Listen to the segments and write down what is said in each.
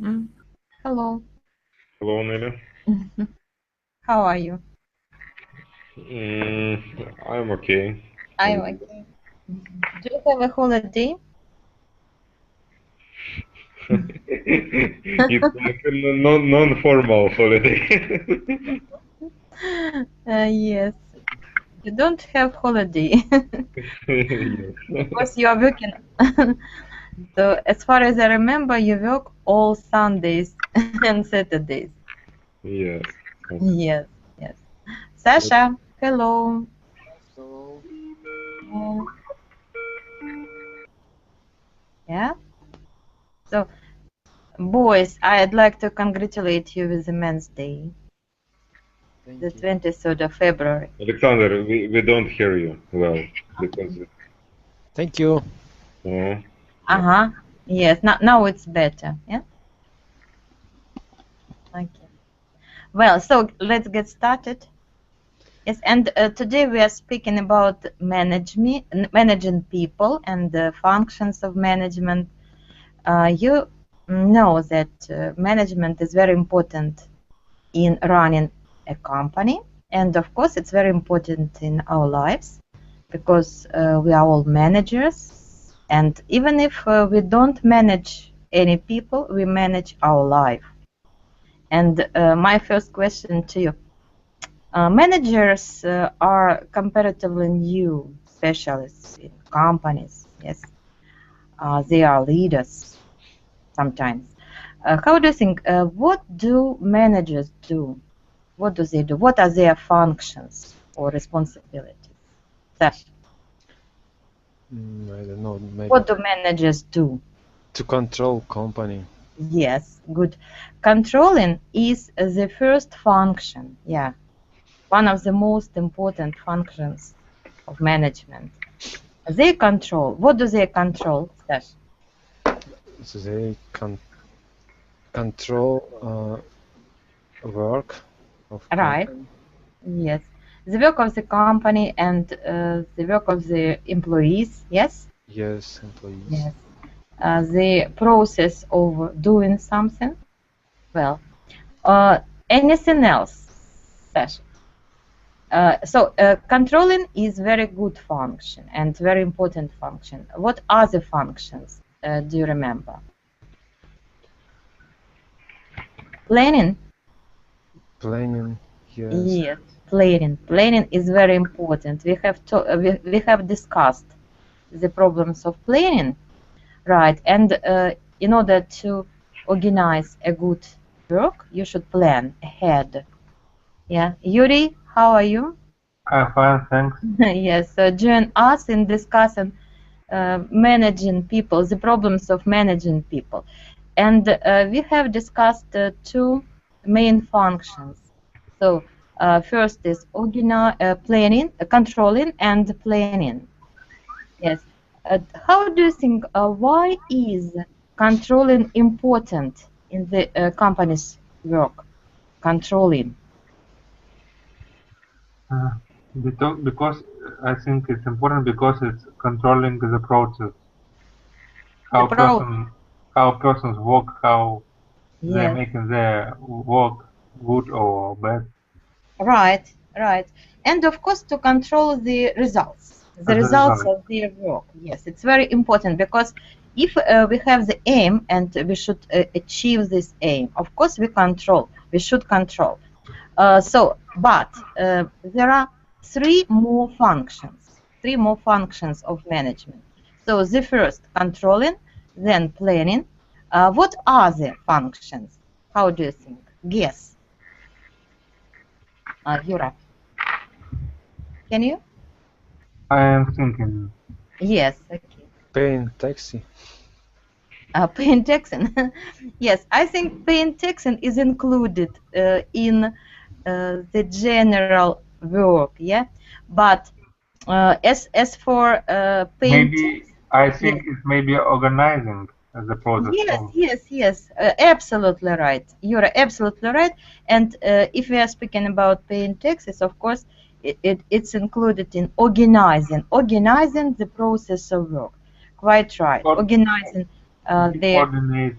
Mm. Hello. Hello, Nelly. How are you? I'm okay. I'm okay. Do you have a holiday? It's like a non-formal holiday. Yes. You don't have holiday Yes. because you are working. So as far as I remember, you work all Sundays and Saturdays. Yes. Yes, yes. Sasha, hello. So, Yeah. Yeah. So, boys, I'd like to congratulate you with the Men's Day, thank the you. 23rd of February. Alexander, we don't hear you well because Thank you. Uh-huh. Yes, now it's better. Yeah. Okay. Well, so let's get started. Yes, and today we are speaking about managing people and the functions of management. You know that management is very important in running a company, and of course, it's very important in our lives because we are all managers. And even if we don't manage any people, we manage our life. And my first question to you, managers are comparatively new specialists in companies, yes. They are leaders sometimes. How do you think, what do managers do? What do they do? What are their functions or responsibilities? Sash, I don't know, maybe what do managers do? to control company. Yes, good. Controlling is the first function, yeah. One of the most important functions of management. They control. What do they control, Sash? So they control work of Right. company. Yes. The work of the company and the work of the employees, yes? Yes, employees. Yes. The process of doing something. Well, anything else, Sash? So controlling is very good function and very important function. What other functions do you remember? Planning. Planning. Yes. Yes, planning. Planning is very important. We have discussed the problems of planning, right? And in order to organize a good work, you should plan ahead. Yeah, Yuri, how are you? I'm fine, thanks. Yes, so join us in discussing managing people, the problems of managing people. And we have discussed two main functions. So first is planning, controlling and planning. Yes. How do you think, why is controlling important in the company's work? Controlling. Because I think it's important because it's controlling the process, how persons work, how they're Yes. making their work good or bad. Right, right. And of course to control the results As a results result. of their work. Yes, it's very important because if we have the aim and we should achieve this aim, of course we should control. But there are three more functions of management. So the first, controlling, then planning. What are the functions? How do you think? Guess. Yura, can you? I am thinking. Yes, okay. Paying taxi. Paying taxing. Yes, I think paying taxing is included in the general work, yeah. But as for paying Maybe tax, I yes, think it's maybe organizing the process. yes, absolutely right. You're absolutely right. And if we are speaking about paying taxes, of course, it's included in organizing the process of work. Quite right. Organizing the Coordinate.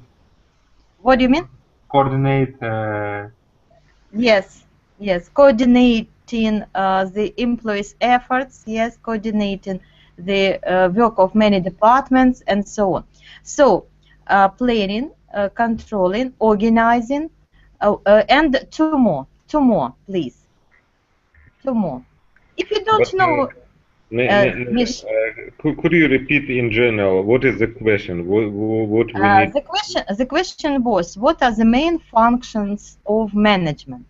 What do you mean? Coordinate. Yes, yes, coordinating the employees' efforts, yes, coordinating the work of many departments and so on. So, planning, controlling, organizing, and two more, please. Two more. If you don't But, know, Mish, could you repeat in general? What is the question? What we need? the question was, what are the main functions of management?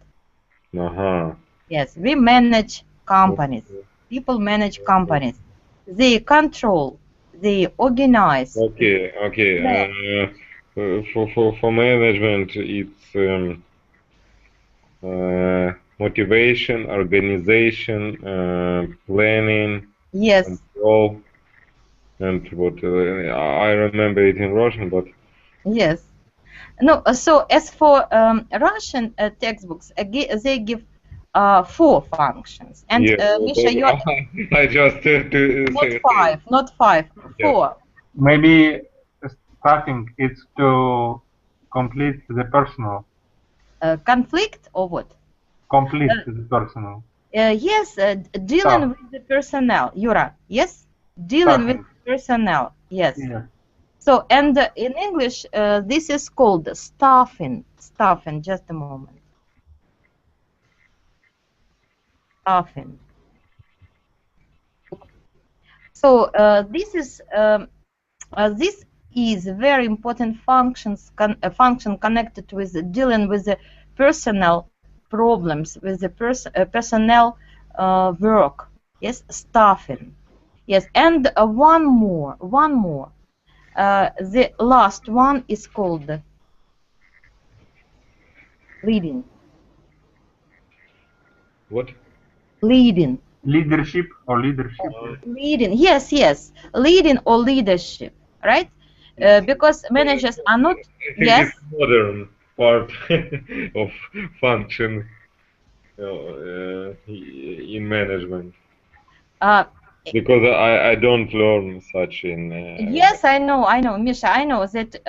Yes, we manage companies. People manage companies. They control, they organize. Okay, okay. For management, it's motivation, organization, planning, Yes. control, and what I remember it in Russian, but Yes. No. So as for Russian textbooks, they give 4 functions, and yeah, Misha, you're I just to say not five, Yes. 4. Maybe starting it's to complete the personal. Conflict or what? Complete the personal. Yes, dealing with the personnel, Yura. Yes, dealing with personnel. Yes. Yeah. So, and in English, this is called staffing. Staffing. Just a moment. Staffing. So this is a very important function connected with dealing with the personnel problems, with the personnel work. Yes, staffing. Yes, and one more. The last one is called leading. What? Leading. Leadership or leadership. Leading. Yes, yes. Leading or leadership, right? Because managers are not. Yes. It's modern part of function in management. Because I don't learn such in. Yes, I know, Misha. I know that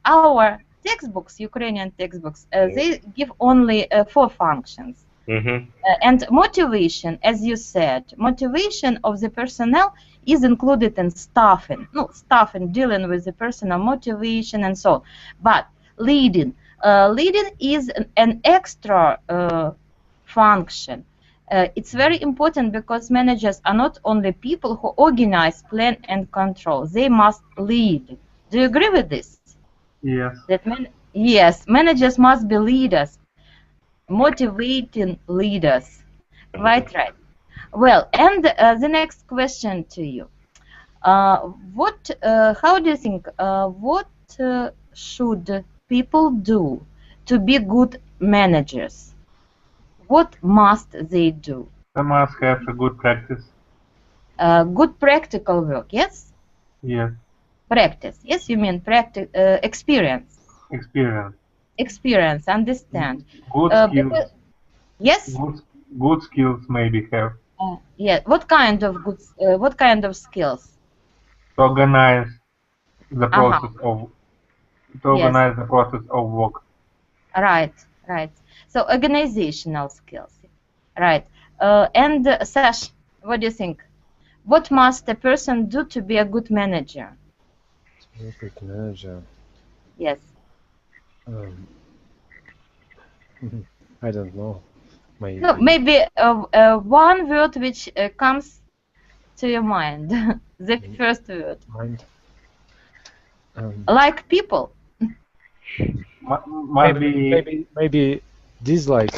our textbooks, Ukrainian textbooks, they give only 4 functions. And motivation, as you said, motivation of the personnel is included in staffing. No, staffing, dealing with the personal motivation and so on. But leading is an extra function. It's very important because managers are not only people who organize, plan, and control. They must lead. Do you agree with this? Yes. Yes, managers must be leaders, motivating leaders. Right. Well, and the next question to you. How do you think, what should people do to be good managers? What must they do? They must have a good practice. Good practical work, yes? Yes. Practice, yes, you mean experience. Experience, understand. Good skills. Yes? Good skills maybe have. Yeah. What kind of skills? To organize the process of work. Right. So organizational skills. Right. And Sash, what do you think? What must a person do to be a good manager? To be a good manager. Yes. I don't know. Maybe one word which comes to your mind. The first word. Mind. Like people. Maybe dislike.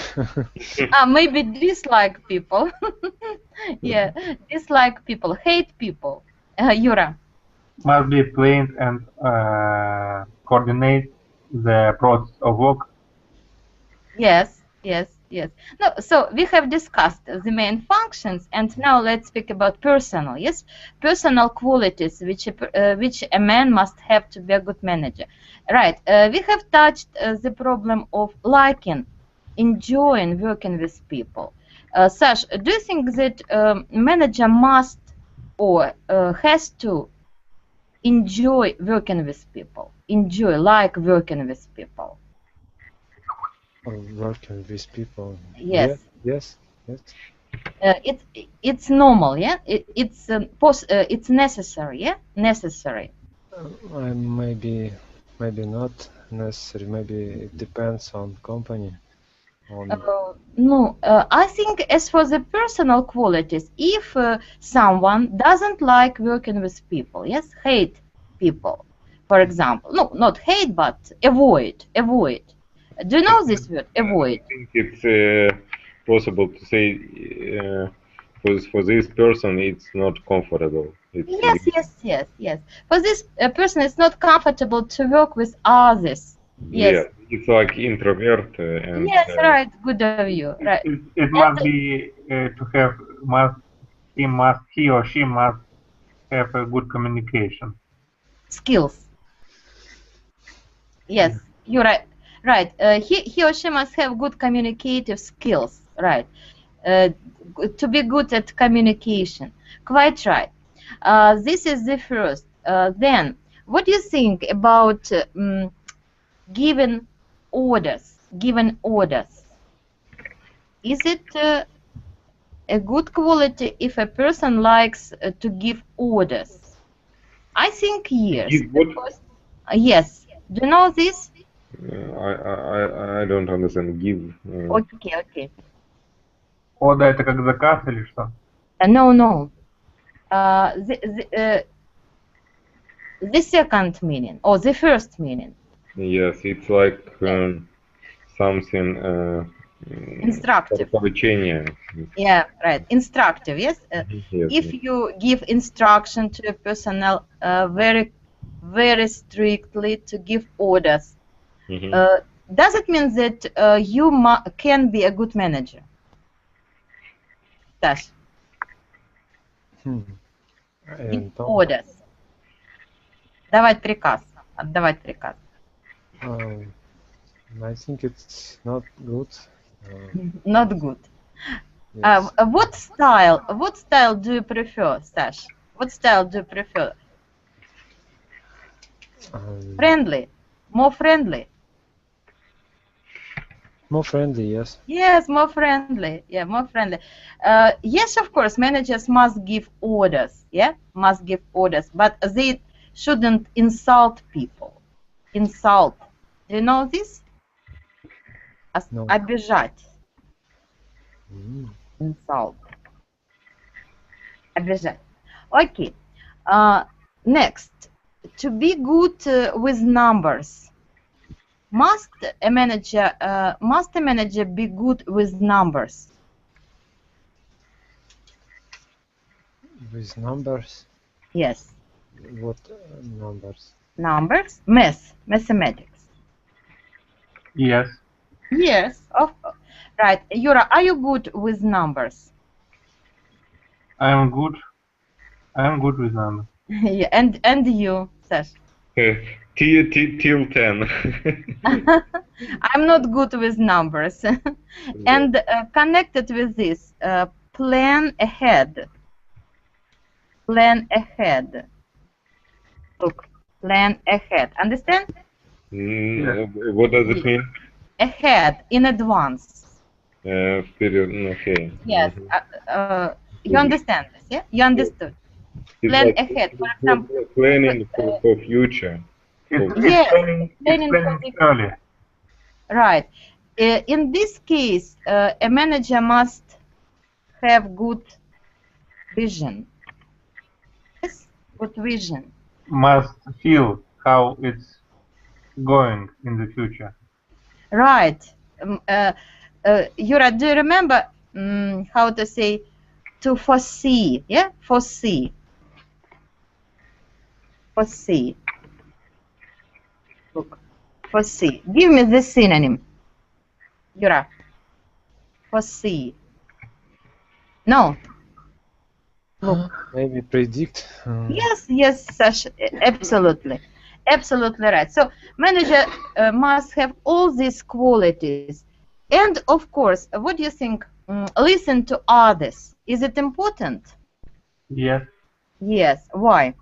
Maybe dislike people. Yeah, dislike people, hate people. Yura. Must be planned and coordinate the process of work. Yes. No, so we have discussed the main functions, and now let's speak about personal. Yes, personal qualities which a man must have to be a good manager. Right. We have touched the problem of liking, enjoying working with people. Sash, do you think that manager must or has to enjoy working with people. Enjoy, like working with people. Or working with people. Yes. Yes. Yes. It's normal, yeah. It's necessary, yeah. Necessary. Maybe not necessary. Maybe it depends on company. No, I think as for the personal qualities, if someone doesn't like working with people, yes, hate people, for example, no, not hate, but avoid. Do you know this word, avoid? I think it's possible to say for this person it's not comfortable. Yes. For this person, it's not comfortable to work with others. Yes. Yeah, it's like introvert and Yes, right. Good of you. Right. It must be he or she must have a good communication. Skills. Yes, you're right. Right. He or she must have good communicative skills. Right. To be good at communication. Quite right. This is the first. Then, what do you think about giving orders? Is it a good quality if a person likes to give orders? I think yes. Give what? Because, yes. Do you know this? I don't understand. Give. Okay. Ода это как заказ или что? No. The second meaning or the first meaning. Yes, it's like something Instructive. поручение. Yeah, right. Instructive, yes. Yes, If you give instruction to a personnel very strictly to give orders, does it mean that you can be a good manager? Dash. Give orders. Отдавать приказ. I think it's not good. Not good. Yes. What style do you prefer, Sash? What style do you prefer? Friendly, more friendly. More friendly, yes. Yes, more friendly. Yeah, more friendly. Yes, of course, managers must give orders. Yeah, must give orders, but they shouldn't insult people. Insult. Do you know this? No. Обижать. Insult. Обижать. Okay. Next, to be good with numbers. Must a manager be good with numbers? With numbers? Yes. What numbers? Numbers? Mathematics. Yes. Yes. Right. Yura, are you good with numbers? I am good with numbers. Yeah, and you, Sash? Till 10. I'm not good with numbers. And connected with this, plan ahead. Plan ahead. Look, plan ahead. Understand? What does it mean? Ahead, in advance. Вперед, okay. Yes. You understand this, yeah? You understood. It's Plan like ahead. For example, planning for future. Yes, Planning planning for the early. right. In this case, a manager must have good vision. Yes, good vision. Must feel how it's going in the future. Right. Yura, do you remember how to say to foresee? Yeah, foresee. Foresee. Look, foresee. Give me the synonym. Yura. Foresee. No. Look. Maybe predict. Yes, Sasha, absolutely. Absolutely right. So manager must have all these qualities. And of course, what do you think? Listen to others. Is it important? Yes. Yes. Why?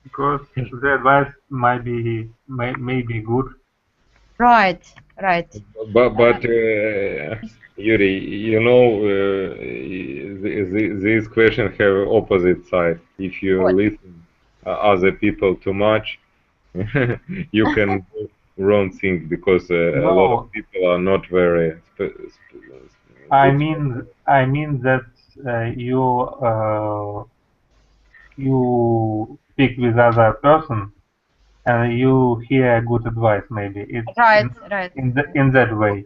Because the advice might be may be good. Right, right. But Yuri, you know, these questions have opposite side. If you What? listen other people too much, you can do wrong thing because a lot of No, people are not very I good. mean that you speak with other person and you hear good advice. Maybe it's Right, right. in that way.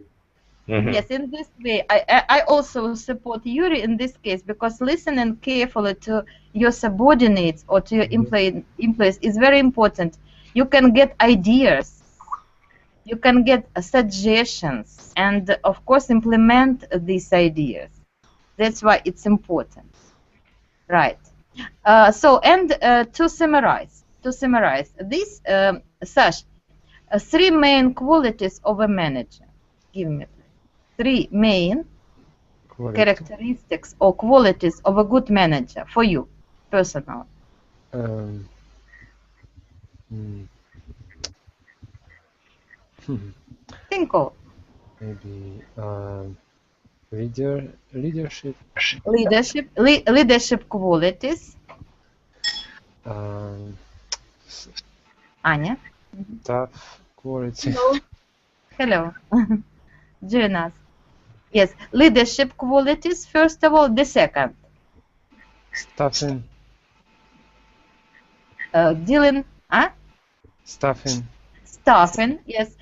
Mhm. Yes, in this way, I also support Yuri in this case because listening carefully to your subordinates or to your employees is very important. You can get ideas, you can get suggestions, and of course implement these ideas. That's why it's important. Right. To summarize, these, Sash, three main qualities of a manager. Give me three main characteristics or qualities of a good manager for you, personal. Um, hmm, Think of maybe leadership, leadership qualities. um, Anya. staff quality, Hello. Join us. Yes, leadership qualities, first of all. The second, staffing, dealing, staffing, staffing, yes,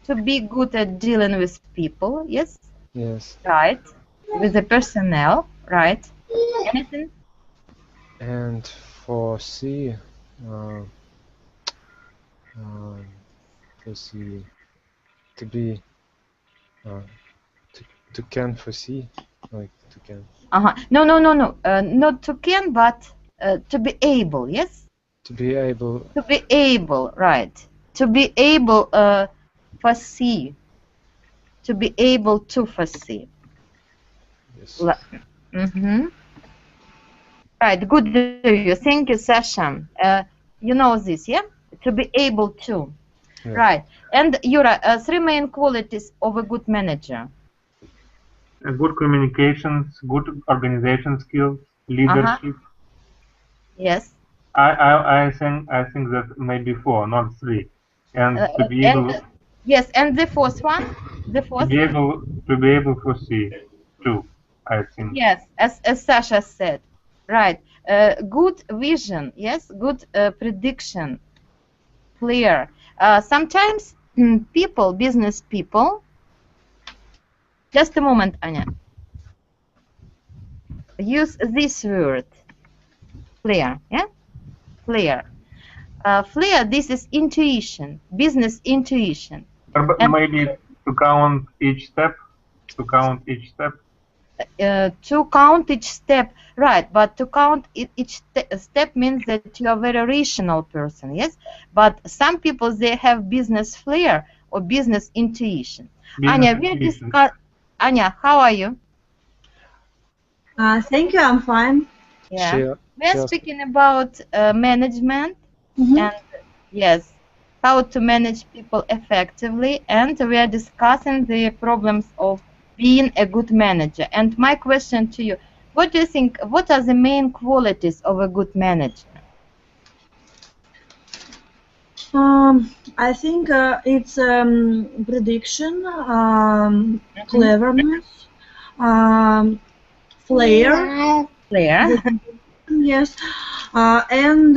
to be good at dealing with people, yes, yes, right, with the personnel, right. Anything? and foresee, um, foresee to be to can foresee, like to can No, not to can, but to be able, yes, to be able, to be able, right, to be able foresee, to be able to foresee. yes, Right, good review. Thank you, Sasha. You know this, yeah? To be able to. yeah. Right. And Yura, three main qualities of a good manager. Good communications, good organization skills, leadership. Yes. I think that maybe four, not three, and to be And able yes, and the fourth one? The fourth? to be able to see too. I think. Yes, as Sasha said. Right. Good vision, yes, good prediction, clear. Sometimes people, business people, just a moment, Anya. Use this word, clear, yeah? Clear. Clear, this is intuition, business intuition. But And maybe to count each step. To count each step. to count each step, right, but to count each step means that you are a very rational person, yes? But some people, they have business flair or business intuition. Anya, we discuss. Anya, how are you? Thank you, I'm fine. Yeah. We are speaking about management and yes, how to manage people effectively, and we are discussing the problems of being a good manager. And my question to you, what do you think, what are the main qualities of a good manager? I think it's prediction, cleverness, flair, yes, and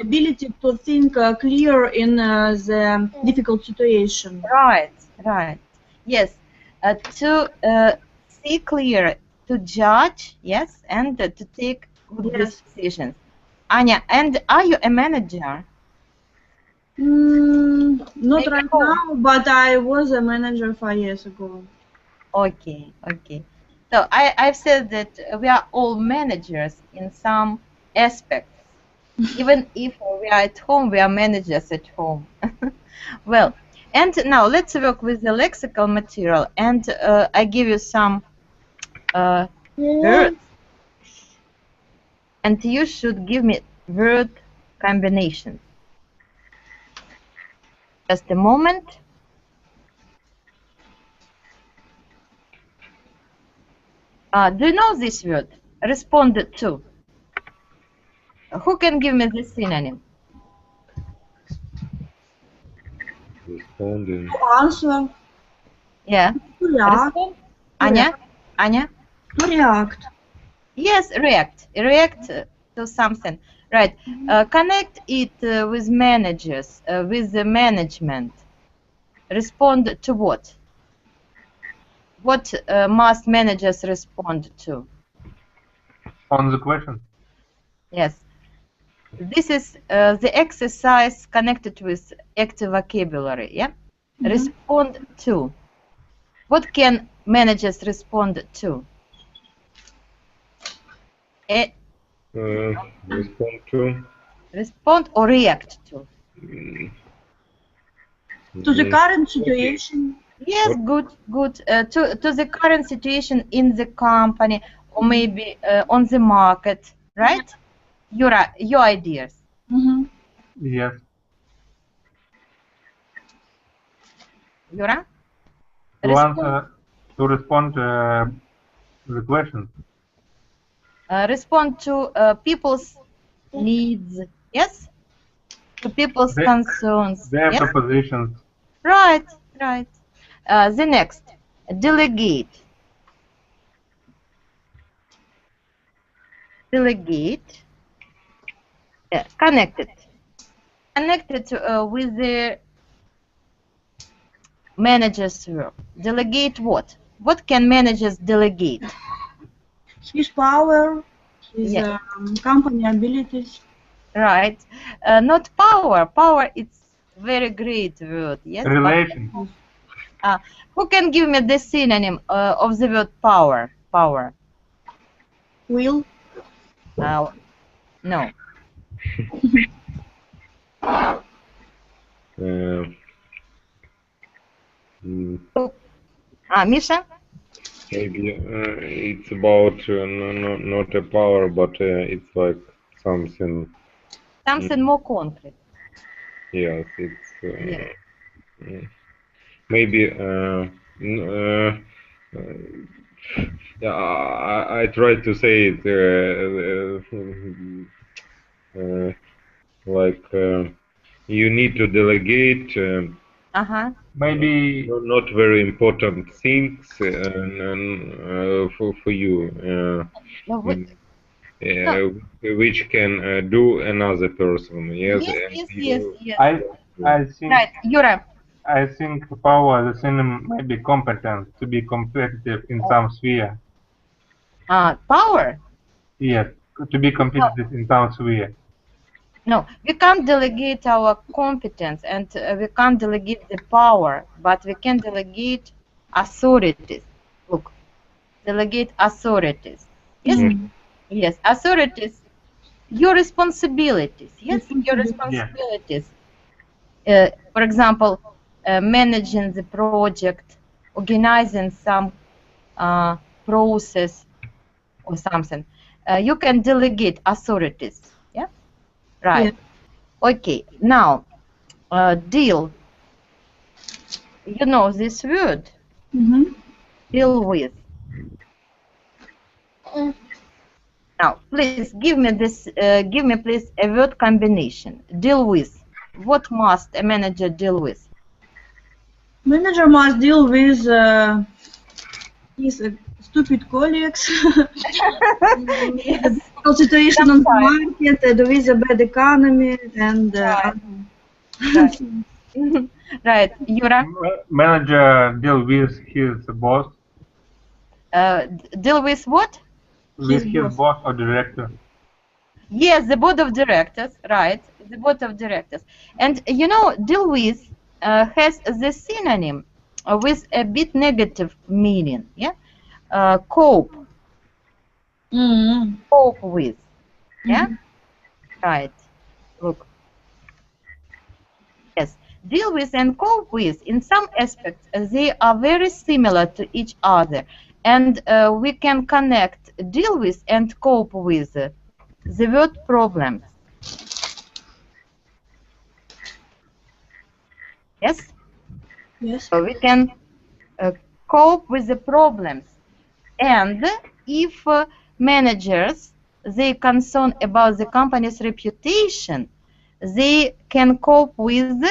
ability to think clear in the difficult situation. Right, right. Yes, to see clear, to judge, yes, and to take good decisions. Anya, and are you a manager? Not Maybe right now, but I was a manager 5 years ago. Okay, okay. So I've said that we are all managers in some aspects. Even if we are at home, we are managers at home. Well, and now let's work with the lexical material, and I give you some words. and you should give me word combinations. Just a moment. Do you know this word? Respond to. Who can give me the synonym? Responding. Answer. Yeah. To react. Respond. Anya? Anya? To react. Yes, react. React to something. Right. Connect it with managers, with the management. Respond to what? What must managers respond to? On the question. Yes. This is the exercise connected with active vocabulary. Yeah. Respond to. What can managers respond to? Respond to. Respond or react to? To the current situation. Yes, good, good. To the current situation in the company or maybe on the market, right? Your ideas. Yes. Yura? To respond the question. Respond to people's needs. Yes? To people's concerns. Their Yes? propositions. Right, right. The next, delegate. Delegate. Connected. Connected with the manager's work. Delegate what? What can managers delegate? His power, his Yeah. company abilities. Right. Not power. Power, it's very great word. Yes. but- Relations. who can give me the synonym of the word power? Power. Will. No. Misha? Maybe it's about not a power, but it's like something. Something more concrete. Yes, it's Yes. maybe. Yeah, I tried to say it like you need to delegate. Maybe Not very important things for you, which can do another person. Yes. Yes. I think Right, Yura. I think power the synonym may be competence to be competitive in some sphere. Power? Yes, to be competitive in some sphere. No, we can't delegate our competence and we can't delegate the power, but we can delegate authorities. Look, delegate authorities. Yes, yes, authorities. Your responsibilities. Yes, your responsibilities. For example, managing the project, organizing some process or something. You can delegate authorities. Yeah. Right. Yeah. Okay. Now, deal. You know this word. Deal with. Now, please give me this. Give me, please, a word combination. Deal with. What must a manager deal with? Manager must deal with his stupid colleagues. Yes. The situation on the market, with a bad economy, and Right, Yura. Manager deal with his boss. Deal with what? With his boss or director. Yes, the board of directors, right? The board of directors. And you know, deal with has the synonym with a bit negative meaning. Yeah, cope. Cope with. Yeah, right. Look. Yes, deal with and cope with. In some aspects, they are very similar to each other, and we can connect deal with and cope with the word problems. Yes? Yes. So we can cope with the problems. And if managers, they concern about the company's reputation, they can cope with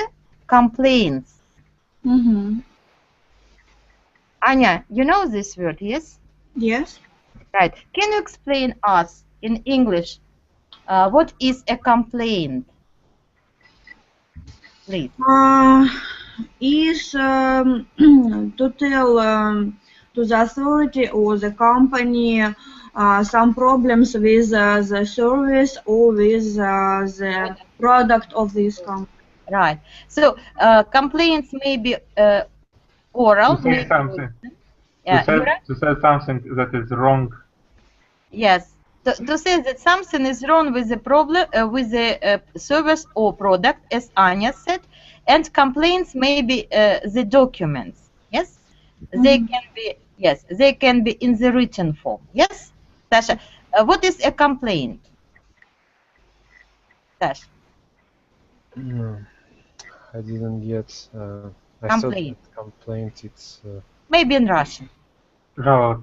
complaints. Mm-hmm. Anya, you know this word, yes? Yes. Right. Can you explain us in English what is a complaint? Please. Is to tell to the authority or the company some problems with the service or with the product of this company. Right. So complaints may be oral. To say something. Yeah, To say something that is wrong. yes. To say that something is wrong with the problem, with the service or product, as Anya said, and complaints may be the documents. Yes, they can be. Yes, they can be in the written form. Yes, Sasha. What is a complaint? Sasha. No, I didn't get. I Complaint. thought that complaint it's Maybe in Russian. Жалоба.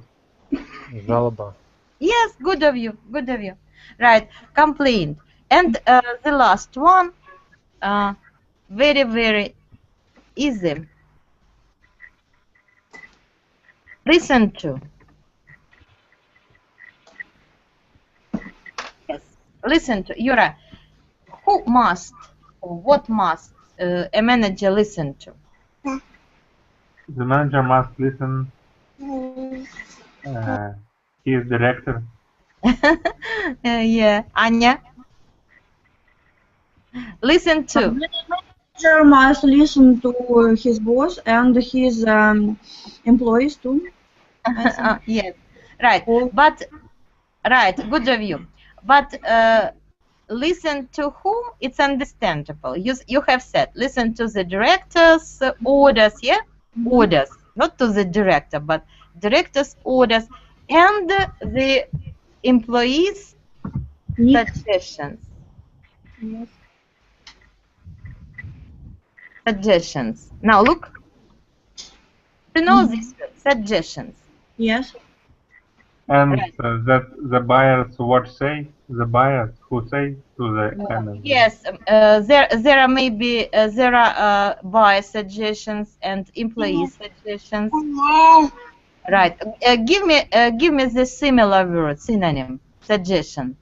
жалоба. Yes, good of you. Good of you. Right, complaint. And the last one, very, very easy. Listen to. Yes, listen to. Yura, who must, or what must a manager listen to? The manager must listen. He is director. Yeah, Anya. Listen to. Manager must listen to his boss and his employees too. Yes, right. But right, good of you. But listen to whom? It's understandable. You have said listen to the director's orders, yeah? Orders, not to the director, but director's orders and the employees' suggestions. Yes. Suggestions. Now look. You know this word, suggestions. Yes. And Right. that the buyers what say? The buyers who say to the manager. Yes, there are maybe there are buyer suggestions and employee suggestions. Right. Give me the similar word, synonym, suggestion.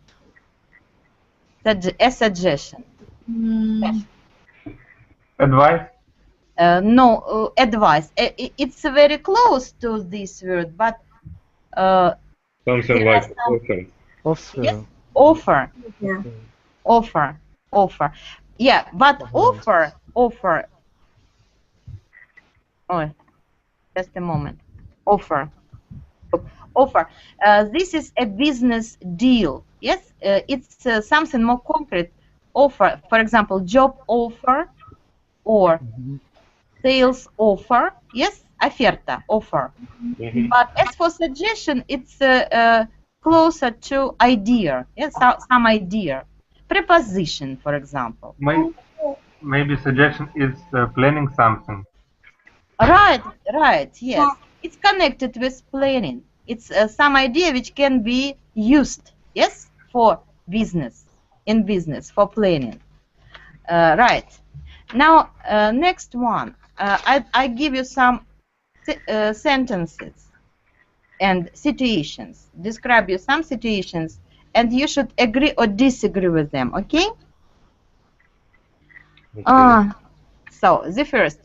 A suggestion. Advice. No, advice. It's very close to this word, but Something there like are some- offer. Offer. Yes, offer. Yeah. Offer. Yeah, but offer. Oh, just a moment. Offer. This is a business deal. Yes, it's something more concrete. Offer, for example, job offer or sales offer. Yes, оферта, offer. But as for suggestion, it's closer to idea. Yes, some idea. Preposition, for example. Maybe suggestion is planning something. Right, yes. It's connected with planning. It's some idea which can be used, yes, for business, in business, for planning. Right. Now, next one. I give you some sentences and situations. Describe you some situations, and you should agree or disagree with them, okay? So, the first.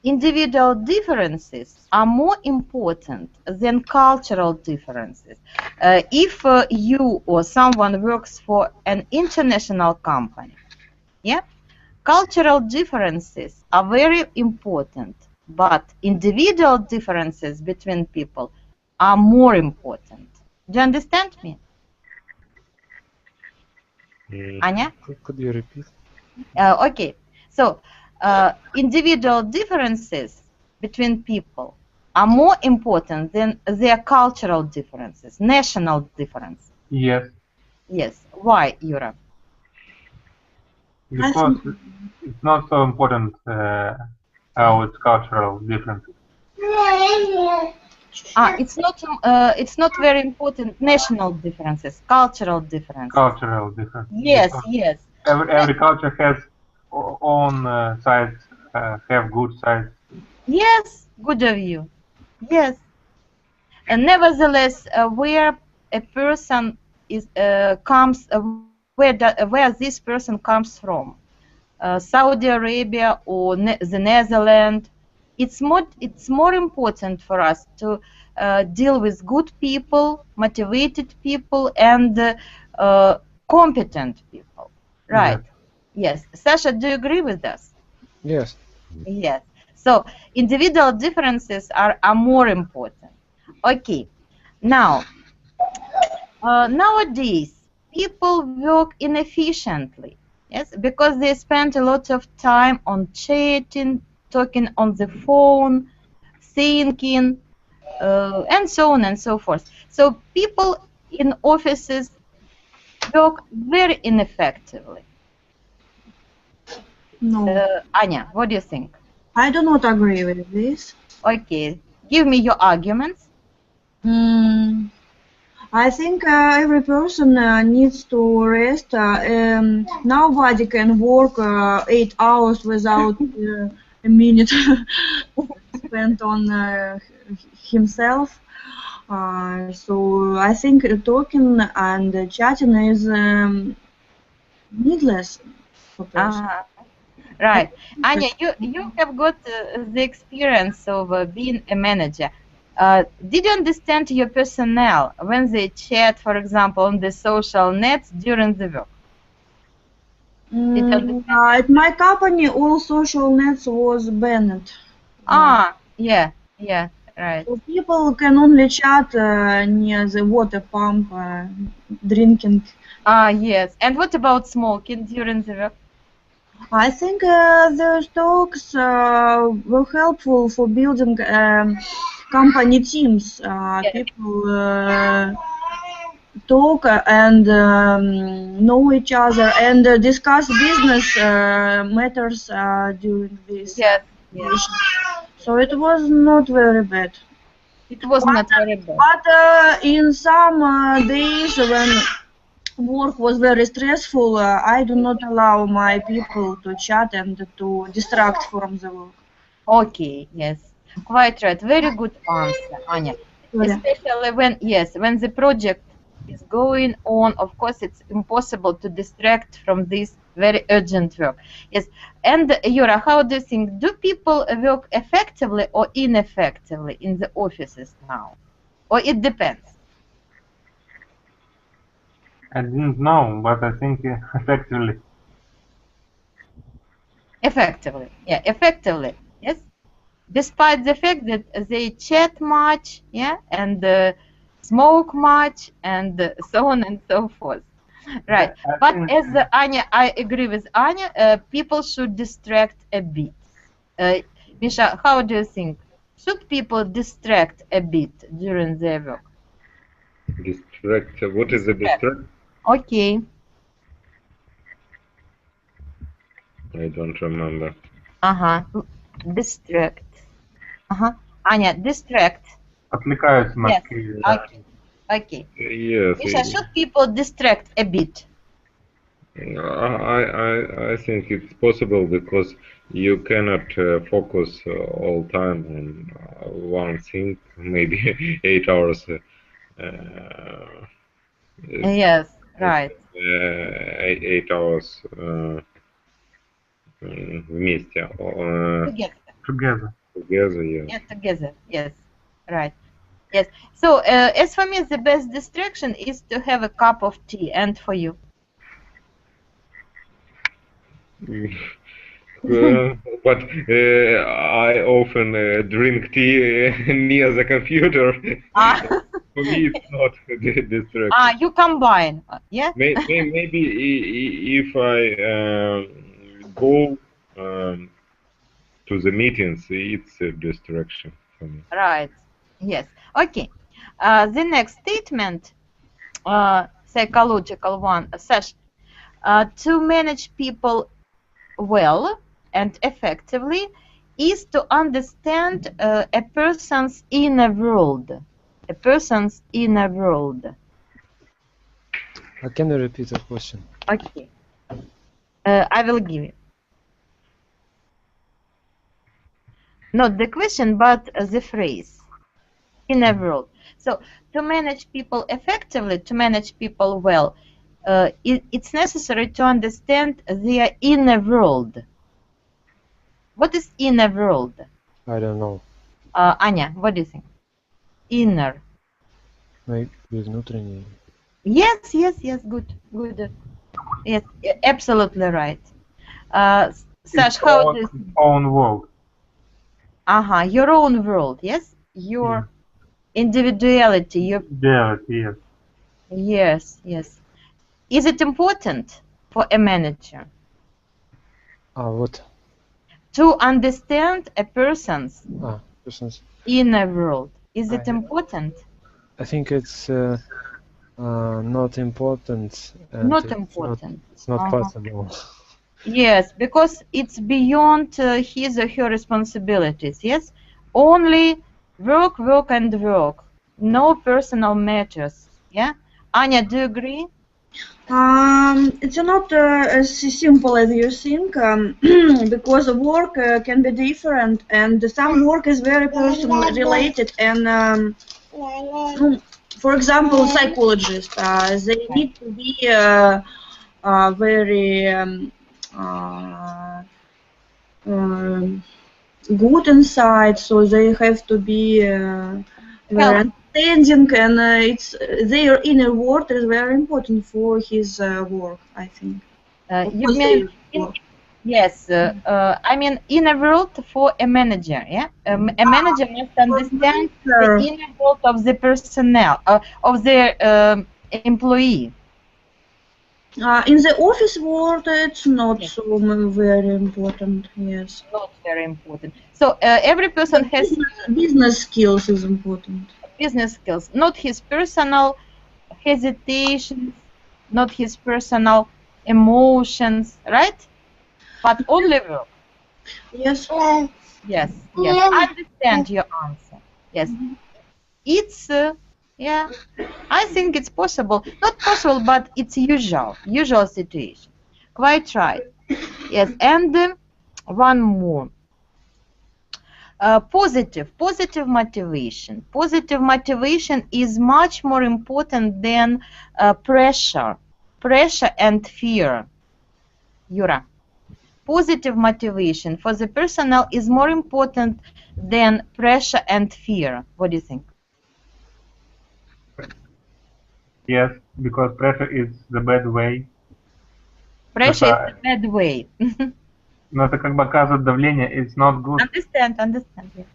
Individual differences are more important than cultural differences. If you or someone works for an international company, yeah, cultural differences are very important, but individual differences between people are more important. Do you understand me? Anya? Could you repeat? Okay, so individual differences between people are more important than their cultural differences, national difference. Yes, Yes. Why, Yura? because it's not so important how it's cultural differences. It's not very important national differences, cultural differences. Cultural differences. Yes, Because yes. every culture has own sides, have good sides. Yes, good of you. Yes. And nevertheless, where a person is comes, where this person comes from, Saudi Arabia or the Netherlands, it's more important for us to deal with good people, motivated people, and competent people. Right? Yes. Sasha, do you agree with us? Yes. Yes. So individual differences are more important. Okay. Now, nowadays, people work inefficiently. Yes, because they spend a lot of time on chatting, talking on the phone, thinking, and so on and so forth. So people in offices work very ineffectively. No, Anya, what do you think? I do not agree with this. Okay, give me your arguments. I think every person needs to rest. Nobody can work 8 hours without a minute spent on himself. So I think talking and chatting is needless for person. Right. Anya, you have got the experience of being a manager. Did you understand your personnel when they chat, for example, on the social nets during the work? Did you understand? At my company, all social nets was banned. Yeah, right. So people can only chat near the water pump, drinking. Yes. And what about smoking during the work? I think those talks were helpful for building company teams. People talk and know each other and discuss business matters during this. Yes. So it was not very bad. It was not very bad. But in some days when work was very stressful, I do not allow my people to chat and to distract from the work. Okay, yes, quite right. Very good answer, Anya. Sorry. Especially when the project is going on, of course, it's impossible to distract from this very urgent work. Yes, and Yura, how do you think? Do people work effectively or ineffectively in the offices now? Or it depends? I didn't know, but I think effectively. Effectively, yeah, effectively, yes. Despite the fact that they chat much, yeah, and smoke much, and so on and so forth. Right. But as Anya, I agree with Anya, people should distract a bit. Misha, how do you think? Should people distract a bit during their work? Distract. What is the distract? Okay. I don't remember. Distract. Anya, distract. Отвлекаются на Yes. какие-то. Okay. Yes. Misha, should people distract a bit? I think it's possible because you cannot focus all time on one thing. Maybe 8 hours. Yes, right. 8 hours вместе. Together. Together. Yes. Yeah, together. Yes, right. Yes. So, as for me, the best distraction is to have a cup of tea. And for you? But I often drink tea near the computer. For me, it's not a distraction. You combine, yeah? Maybe if I go to the meetings, it's a distraction for me. Right. Yes. Okay. The next statement. psychological one. Sash, to manage people well and effectively is to understand a person's inner world. A person's inner world. Can you repeat the question? Okay. I will give you. Not the question, but the phrase. Inner world. So, to manage people effectively, to manage people well, it's necessary to understand their inner world. What is inner world? I don't know. Anya, what do you think? Inner. Maybe внутренний. Yes, good. Yes, absolutely right. Sash, how do you think? Own world. Your own world, yes? Your individuality, your... Yes. Yes. Is it important for a manager What? to understand a person's Person's. inner world? Is it important? I think it's not important. And Not important. It's not possible. Yes, because it's beyond his or her responsibilities, yes? Only work, and work. No personal matters, yeah? Anya, do you agree? It's not as simple as you think, because work can be different, and some work is very personal related, and for example, psychologists, they need to be very good inside, so they have to be very understanding, and it's their inner world is very important for his work, I think. You mean yes? I mean inner world for a manager. Yeah, a manager must understand the inner world of the personnel, of their employee. In the office world, it's not so very important. Yes. Not very important. So every person has business skills is important. Business skills, not his personal hesitations, not his personal emotions, right? But only work. Yes. Yes. I understand your answer. Yes. It's yeah. I think it's possible. Not possible, but it's usual situation. Quite right. Yes. And one more. Positive motivation. Positive motivation is much more important than pressure and fear. Yura, positive motivation for the personnel is more important than pressure and fear. What do you think? Yes, because pressure is the bad way. Pressure is the bad way. Но это как бы оказывает давление. It's not good. Understand. Yeah.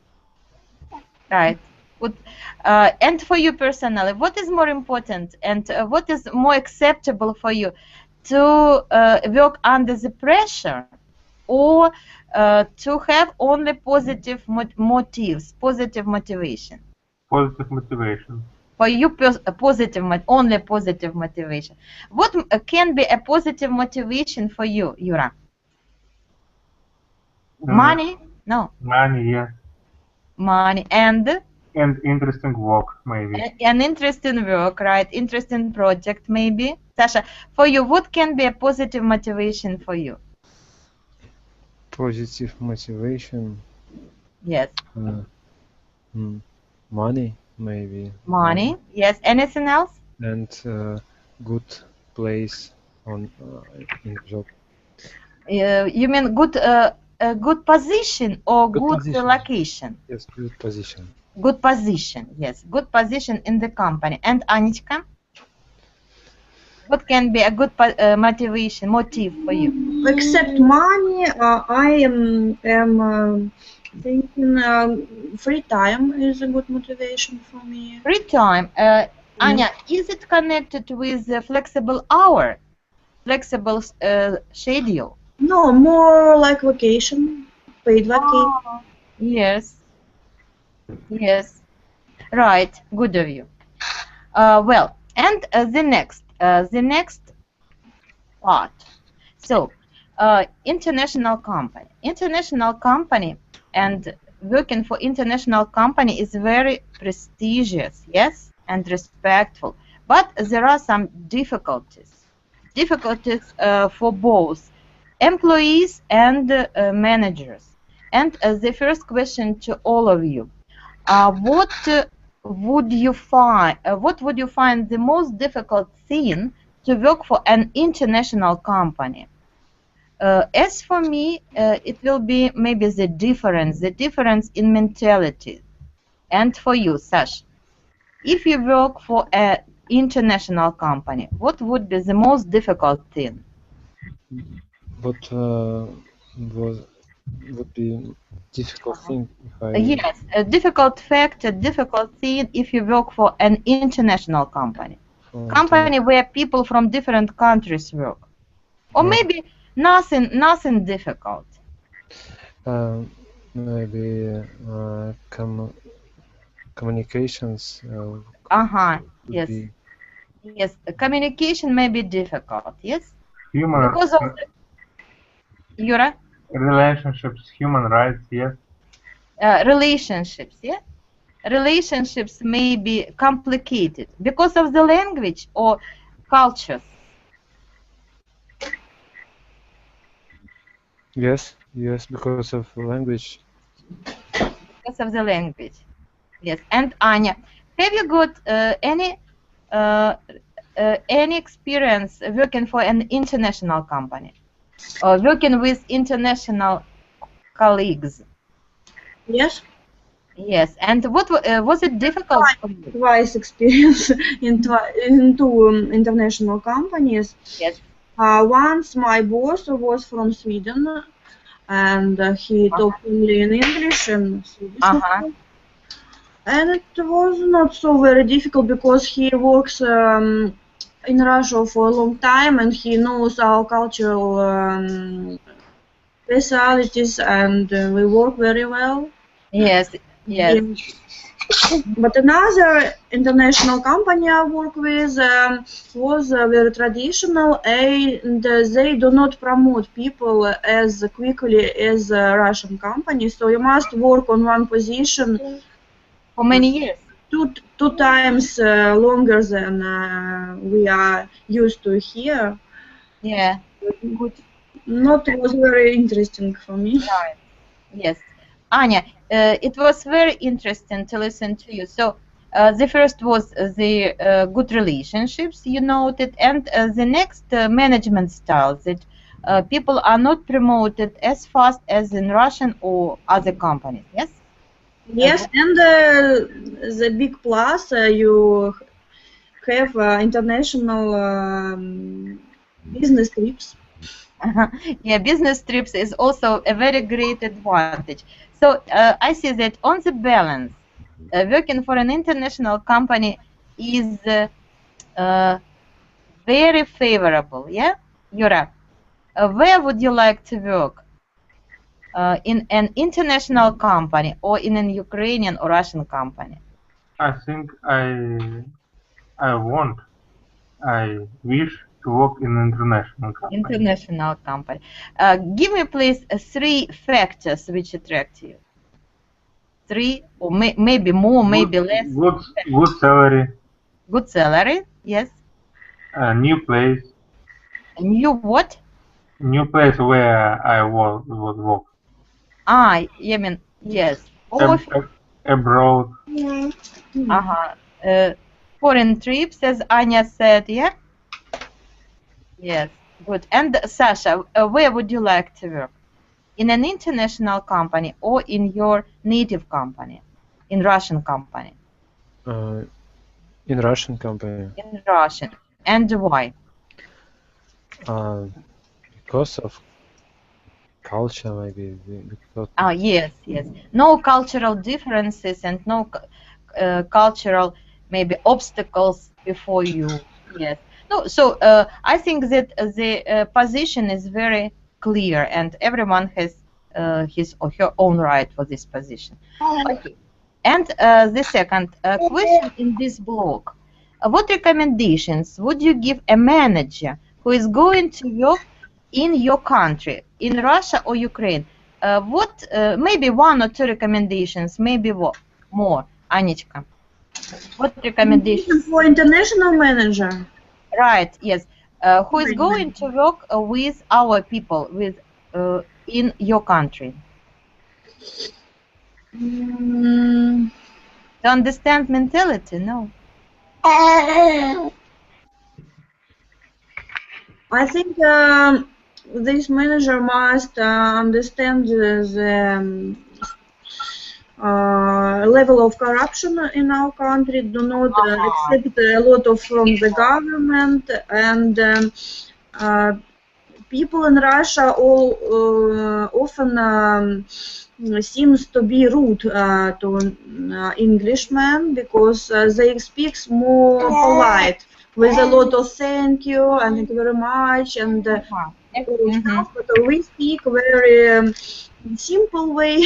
Right. Good. And for you personally, what is more important and what is more acceptable for you? To work under the pressure or to have only positive motives, positive motivation? Positive motivation. For you, only positive motivation. What can be a positive motivation for you, Yura? Money? No. Money, yes. Money and interesting work, maybe. An interesting work, right? Interesting project, maybe. Sasha, for you, what can be a positive motivation for you? Positive motivation. Yes. Money, maybe. Money, yes. Anything else? And good place in job. You mean good position or good position. Location? Yes, good position. Good position, yes. Good position in the company. And Anichka? What can be a good motive for you? Except money, I am thinking free time is a good motivation for me. Free time. Anya, is it connected with a flexible hour? Flexible schedule? No, more like vacation, paid vacation. Yes. Right. Good of you. Well, and the next. The next part. So, international company. International company and working for international company is very prestigious, yes, and respectful. But there are some difficulties. Difficulties for both employees and managers. And the first question to all of you: what would you find? What would you find the most difficult thing to work for an international company? As for me, it will be maybe the difference in mentality. And for you, Sash, if you work for an international company, what would be the most difficult thing? What would be difficult thing if I... Yes, a difficult fact, a difficult thing if you work for an international company. Company where people from different countries work. Or maybe nothing difficult. Maybe communications. Yes. Yes, communication may be difficult. Yes. Humor. Because of Yura? Relationships, human rights, yes. Relationships, yeah. Relationships may be complicated because of the language or cultures. Yes, because of language. Because of the language. Yes. And Anya, have you got any experience working for an international company or working with international colleagues? Yes. Yes. And what was it difficult for you? Twice experience in two international companies. Yes. Once my boss was from Sweden, and he talked only in English and Swedish. And it was not so very difficult because he works in Russia for a long time and he knows our cultural specialities and we work very well. Yes, yes. But another international company I work with was very traditional and they do not promote people as quickly as a Russian company. So you must work on one position for many years. Two times longer than we are used to here. Yeah, good. Not was very interesting for me. Right. Yes, Anya, it was very interesting to listen to you. So the first was the good relationships you noted, and the next management style that people are not promoted as fast as in Russian or other companies. Yes. Yes, and the big plus you have international business trips. Yeah, business trips is also a very great advantage. So I see that on the balance, working for an international company is very favorable. Yeah, Yura, where would you like to work? In an international company or in an Ukrainian or Russian company? I think I wish to work in an international company. International company. Give me, please, 3 factors which attract you. 3, or maybe more, maybe less. Good salary. Good salary, yes. A new place. A new what? New place where I would work. I mean, yes. Abroad. Foreign trips, as Anya said, yeah? Yes, good. And Sasha, where would you like to work? In an international company or in your native company? In Russian company? In Russian company. In Russian. And why? Because of culture, maybe. Yes. No cultural differences and no cultural maybe obstacles before you. Yes. No. So I think that the position is very clear, and everyone has his or her own right for this position. Okay. And the second question in this blog: what recommendations would you give a manager who is going to work in your country, in Russia or Ukraine? Maybe 1 or 2 recommendations, maybe more. Anichka, what recommendations? For international manager? Right, yes. Who is going to work with our people, in your country? To understand mentality, no? I think this manager must understand the level of corruption in our country, do not accept a lot of from the government, and people in Russia all often seems to be rude to Englishmen, because they speak more polite, with a lot of thank you and thank you very much and stuff, but we speak very simple way.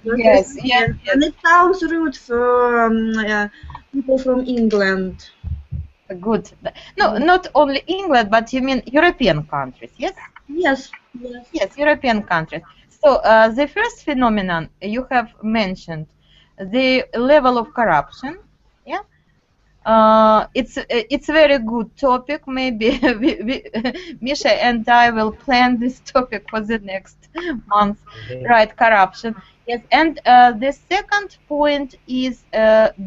Yes, yes, and it sounds rude for people from England. Good. No, not only England, but you mean European countries, yes? Yes. Yes, European countries. So the first phenomenon you have mentioned, the level of corruption. Yeah, it's a very good topic. Maybe Misha and I will plan this topic for the next month. Right, corruption. Yes, and the second point is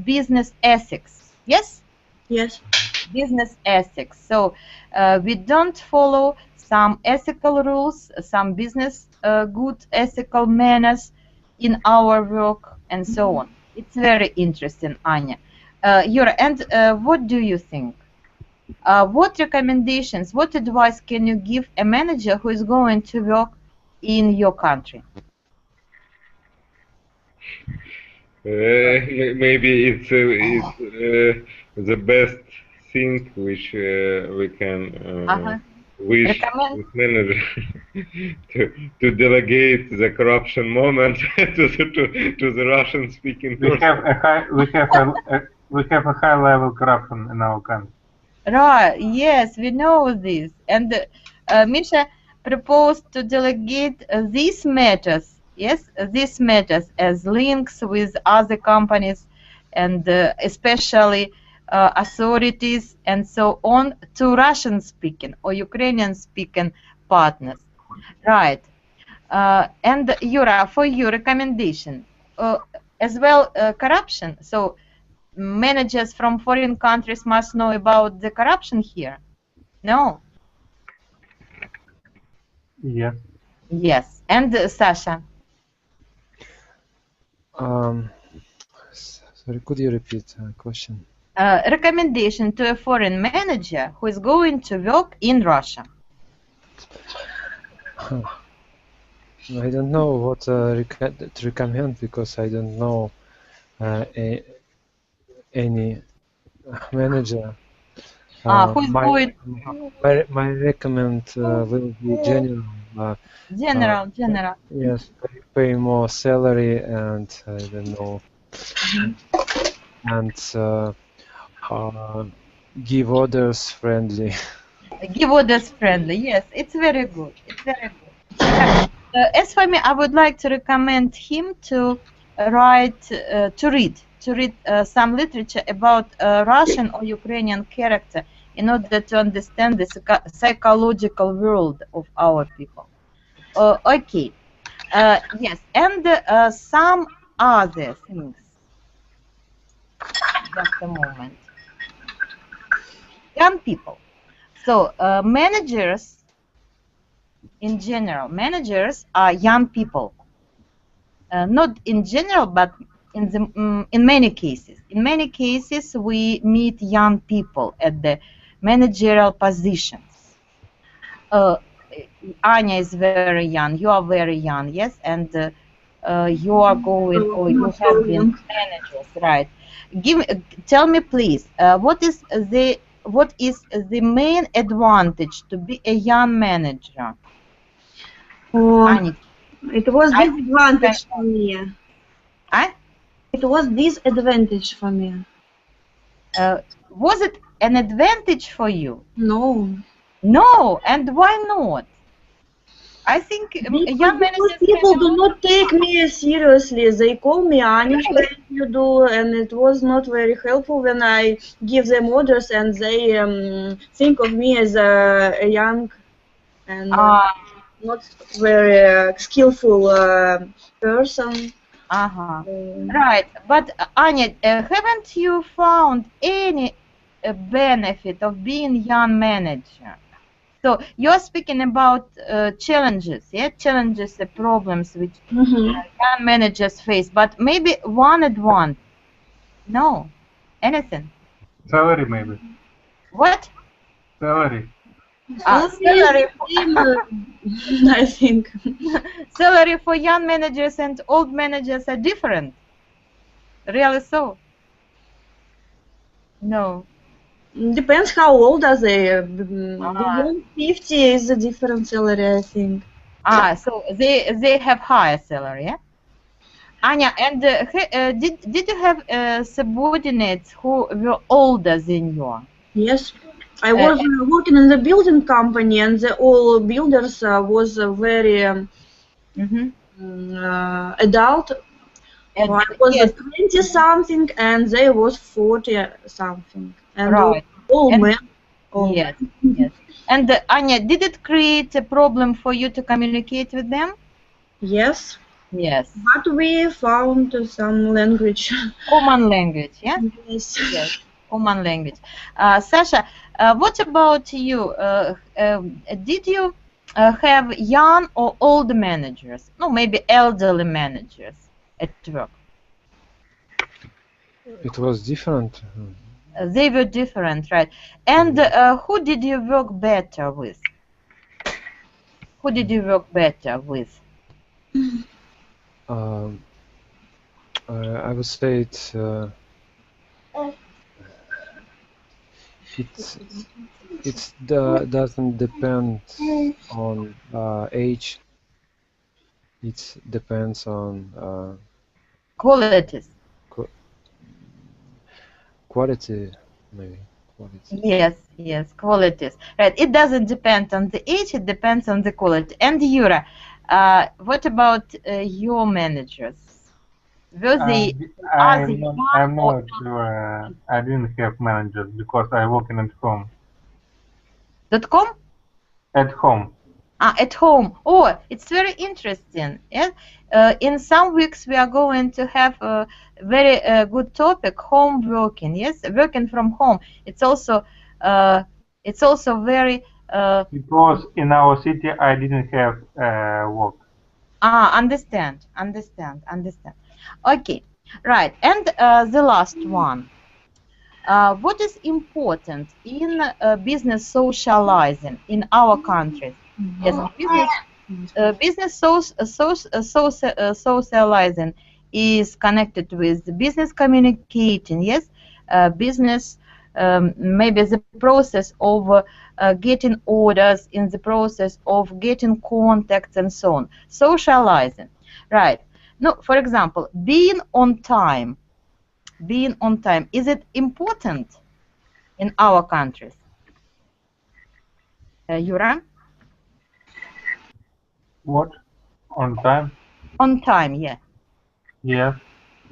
business ethics. Yes. Yes. Business ethics. So we don't follow some ethical rules, some business good ethical manners in our work, and so on. It's very interesting, Anya. Yura, and what do you think? What recommendations, what advice can you give a manager who is going to work in your country? Maybe it's the best thing which we can wish this manager to delegate the corruption moment to the Russian speaking person. We have a high level corruption in our country. Right, yes, we know this. And Misha proposed to delegate these matters, yes, these matters as links with other companies and especially authorities and so on to Russian-speaking or Ukrainian-speaking partners. Right. And Yura, for your recommendation, as well corruption. So managers from foreign countries must know about the corruption here? No? Yes. Yes. And Sasha? Sorry, could you repeat the question? Recommendation to a foreign manager who is going to work in Russia. I don't know what to recommend, because I don't know any manager. Who's going? My recommend will be general. General. Yes, pay more salary, and I don't know, and give orders friendly. Give orders friendly. Yes, it's very good. It's very good. As for me, I would like to recommend him to read some literature about Russian or Ukrainian character in order to understand the psychological world of our people. Okay. Yes, and some other things. Just a moment. Young people. So managers, in general, managers are young people. Not in general, but in many cases. In many cases, we meet young people at the managerial positions. Anya is very young. You are very young, yes, and you are going, or you have been managers, right? Tell me, please, what is the main advantage to be a young manager? It was disadvantage for me. Huh? It was disadvantage for me. Was it an advantage for you? No. No, and why not? I think young Because managers people have do not take me seriously. They call me Anya, like you do, and it was not very helpful when I give them orders and they think of me as a young and not very skillful person. Right, but Anya, haven't you found any benefit of being young manager? So you're speaking about challenges, yeah, challenges, the problems which young managers face, but maybe one advantage. No, anything. Salary maybe. What? Salary. Salary. I think. Salary for young managers and old managers are different. Really so? No. Depends how old are they. Beyond 50 is a different salary, I think. So they have higher salary, yeah? Anya, and did you have subordinates who were older than you? Yes. I was working in the building company, and all builders was very adult. I was 20-something, and they was 40-something. And right. All men. Yes, yes. And Anya, did it create a problem for you to communicate with them? Yes. Yes. But we found some language. Common language, yeah? Yes. Yes. Common language. Sasha, what about you? Did you have young or old managers? No, maybe elderly managers at work. It was different. They were different, right? And who did you work better with? Who did you work better with? I would say it doesn't depend on age. It depends on qualities. Quality, maybe. Quality. Yes, yes, qualities. Right. It doesn't depend on the age. It depends on the quality. And Yura, what about your managers? Were they? I'm not sure. I didn't have managers because I working at home. .com? At home. At home. Oh, it's very interesting. Yes. In some weeks we are going to have a very good topic: home working. Yes, working from home. It's also very. Because in our city I didn't have work. Understand. Okay, right. And the last one. What is important in business socializing in our countries? Yes, business socializing is connected with business communicating. Yes, business maybe the process of getting orders, in the process of getting contacts and so on. Socializing, right? No, for example, being on time. Being on time, is it important in our countries? Yura? What? On time? On time, yeah. Yes.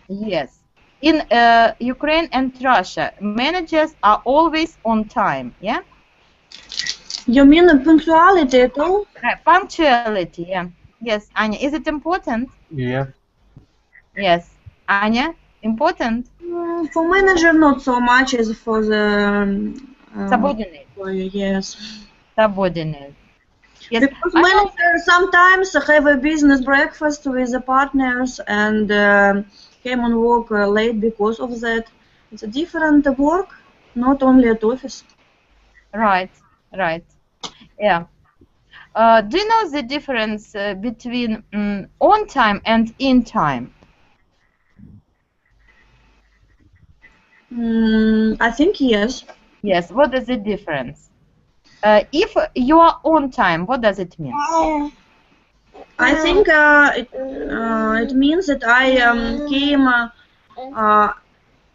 Yes. In Ukraine and Russia, managers are always on time, yeah? You mean punctuality at all? Right, punctuality, yeah. Yes, Anya, is it important? Yes. Yes. Anya, important? For manager, not so much as for the subordinate. Yes. Subordinate. Yes. Because managers sometimes have a business breakfast with the partners and came on work late because of that. It's a different work, not only at office. Right. Yeah. Do you know the difference between on time and in time? I think yes. Yes. What is the difference? If you are on time, what does it mean? I think it means that I came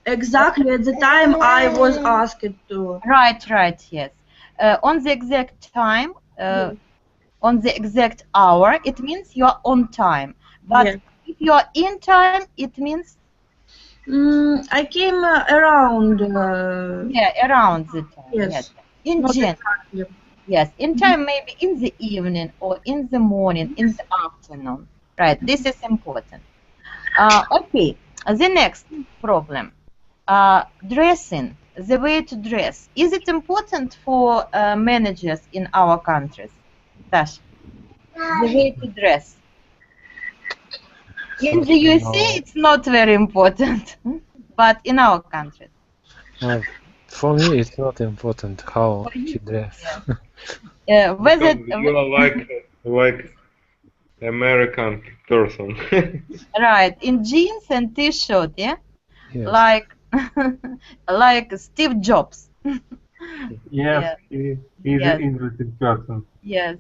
exactly at the time I was asked to. Right, yes. On the exact time, on the exact hour, it means you are on time. But Yes. if you are in time, it means I came around. yeah, around the time. Yes. In Not general. exactly. Yes, in time maybe in the evening or in the morning, in the afternoon. Right, this is important. Okay, the next problem. Dressing, the way to dress. Is it important for managers in our countries? Dash, the way to dress. In the USA, it's not very important, but in our countries. For me, it's not important how he dress. Whether you are like American person. right, in jeans and t-shirt, yeah, Yes. like like Steve Jobs. Yes, he's Yes. an interesting person. Yes.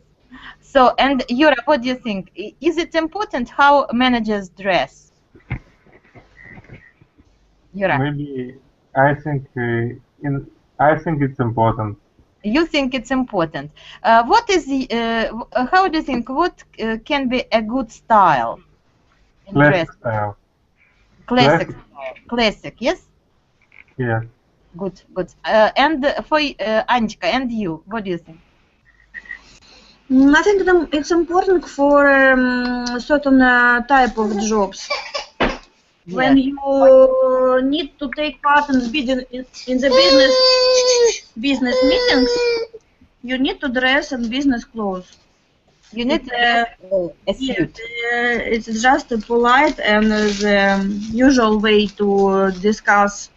So, and Yura, what do you think? Is it important how managers dress? Yura, Maybe I think it's important. you think it's important. What is the? How do you think? What can be a good style in dress? Classic style. Classic style. Classic. Yes. Yes. Good. Good. And for Anchka and you, what do you think? I think it's important for certain type of jobs. When you need to take part in the business meetings, you need to dress in business clothes. You need to dress a suit. It's just a polite and the usual way to discuss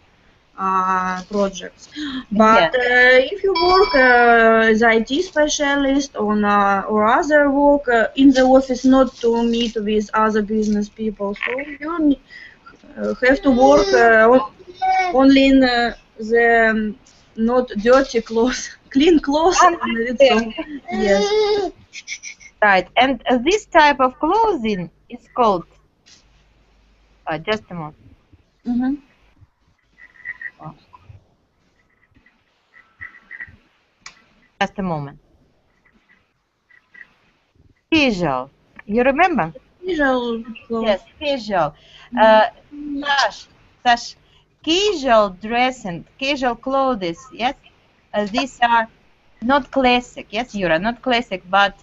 projects. But if you work as IT specialist or other work in the office, not to meet with other business people, so you have to work only in the not dirty clothes, clean clothes. Yes. Right, and this type of clothing is called. Just a moment. Mm-hmm. Just a moment. Casual. You remember? Casual clothes. Yes, casual. Sash, casual dressing, casual clothes, yes? These are not classic, yes, Yura, not classic, but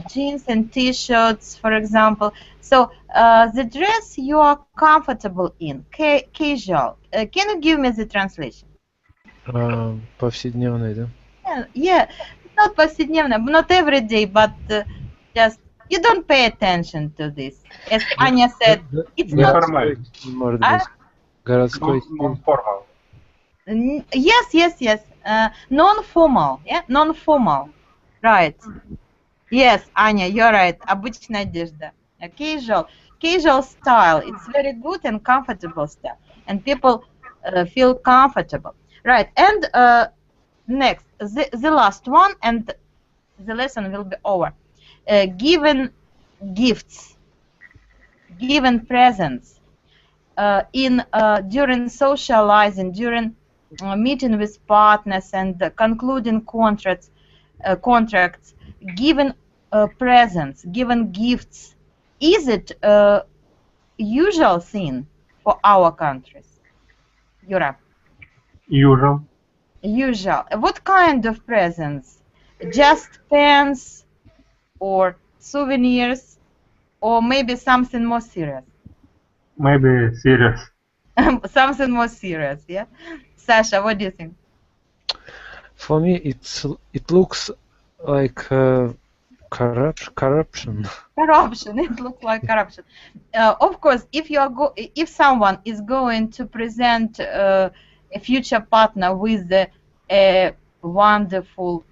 jeans and t-shirts, for example. So the dress you are comfortable in, casual. Can you give me the translation? Повседневный, да? Yeah, not повседневно, not every day, but just you don't pay attention to this. As Anya said, it's not. Может быть. Городской стиль. Non-formal. Yes. Non-formal, yeah, non-formal. Right. Yes, Anya, you're right. Обычная одежда. Casual style. It's very good and comfortable style, and people feel comfortable. Right. And next, the last one, and the lesson will be over. Given gifts, given presents, during socializing, during meeting with partners and concluding contracts, given presents, given gifts, is it a usual thing for our countries? Yura? Usual. Usual. What kind of presents? Just pens or souvenirs or maybe something more serious? Maybe serious. Something more serious, yeah? Sasha, what do you think? For me, it looks like corruption. Corruption. It looks like corruption. Of course, if someone is going to present a future partner with a wonderful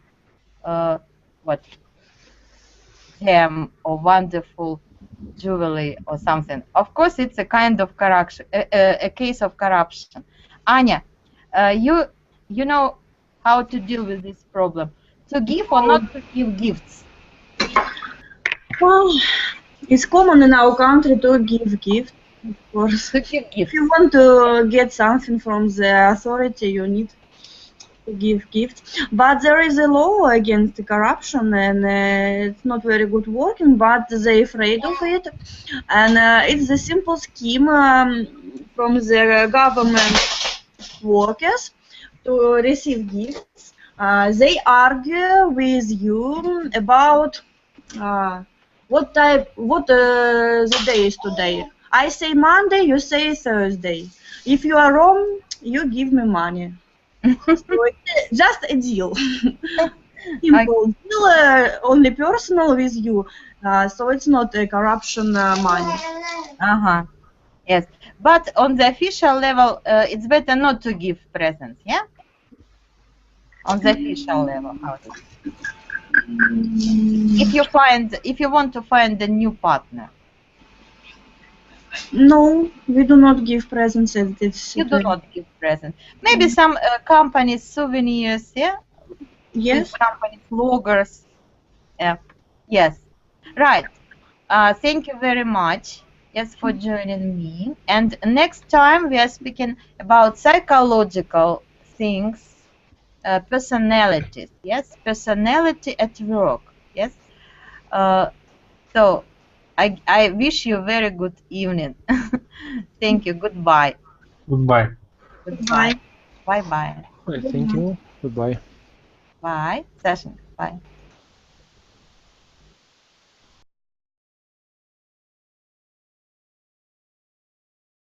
gem or wonderful jewelry or something, of course it's a kind of corruption, a case of corruption. Anya, you know how to deal with this problem, to give or not to give gifts? Well, it's common in our country to give gifts. Of course. To give If gifts. you want to get something from the authority, you need to give gifts. But there is a law against corruption, and it's not very good working, but they're afraid of it. And it's a simple scheme from the government workers to receive gifts. They argue with you about what the day is today. I say Monday, you say Thursday. If you are wrong, you give me money. So it's just a deal. Simple deal, only personal with you. So it's not a corruption money. Yes, but on the official level, it's better not to give presents. Yeah. On the official level, how it is. If you want to find a new partner. No, we do not give presents at this. You do not give presents. Maybe some companies souvenirs, yeah? Yes. Companies logos. Yeah. Yes. Right. Thank you very much. Yes, for joining me. And next time we are speaking about psychological things, personalities. Yes, personality at work. Yes. So I wish you a very good evening. Thank you. Goodbye. Goodbye. Goodbye. Bye bye. Well, thank you. Goodbye. Bye. Session. Bye.